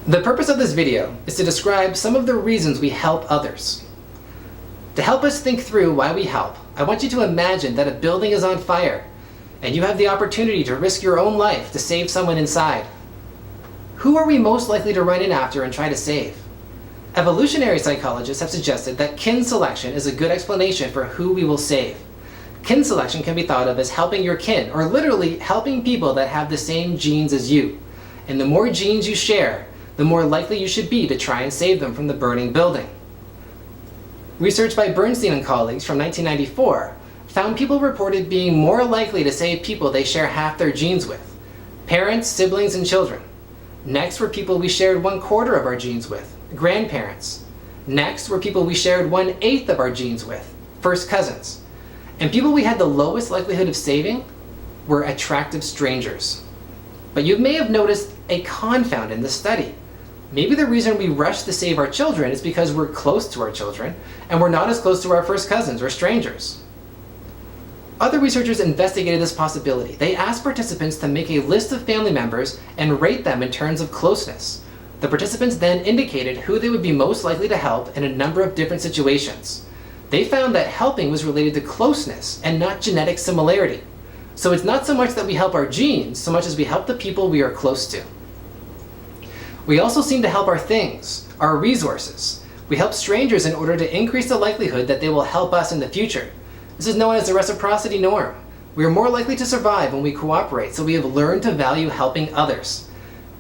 The purpose of this video is to describe some of the reasons we help others. To help us think through why we help, I want you to imagine that a building is on fire and you have the opportunity to risk your own life to save someone inside. Who are we most likely to run in after and try to save? Evolutionary psychologists have suggested that kin selection is a good explanation for who we will save. Kin selection can be thought of as helping your kin, or literally helping people that have the same genes as you. And the more genes you share, the more likely you should be to try and save them from the burning building. Research by Bernstein and colleagues from 1994 found people reported being more likely to save people they share half their genes with: parents, siblings, and children. Next were people we shared 1/4 of our genes with: grandparents. Next were people we shared 1/8 of our genes with: first cousins. And people we had the lowest likelihood of saving were attractive strangers. But you may have noticed a confound in this study. Maybe the reason we rush to save our children is because we're close to our children and we're not as close to our first cousins or strangers. Other researchers investigated this possibility. They asked participants to make a list of family members and rate them in terms of closeness. The participants then indicated who they would be most likely to help in a number of different situations. They found that helping was related to closeness and not genetic similarity. So it's not so much that we help our genes, so much as we help the people we are close to. We also seem to help our things, our resources. We help strangers in order to increase the likelihood that they will help us in the future. This is known as the reciprocity norm. We are more likely to survive when we cooperate, so we have learned to value helping others.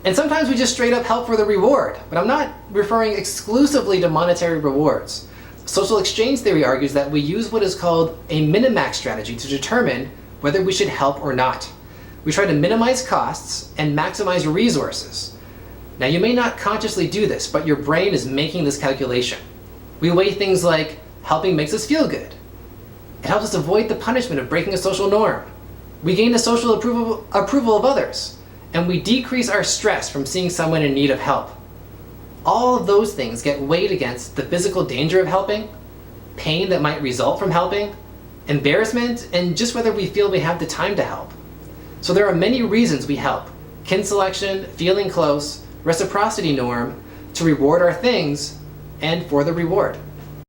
And sometimes we just straight up help for the reward, but I'm not referring exclusively to monetary rewards. Social exchange theory argues that we use what is called a minimax strategy to determine whether we should help or not. We try to minimize costs and maximize resources. Now, you may not consciously do this, but your brain is making this calculation. We weigh things like helping makes us feel good. It helps us avoid the punishment of breaking a social norm. We gain the social approval of others, and we decrease our stress from seeing someone in need of help. All of those things get weighed against the physical danger of helping, pain that might result from helping, embarrassment, and just whether we feel we have the time to help. So there are many reasons we help: kin selection, feeling close, reciprocity norm, to reward our things, and for the reward.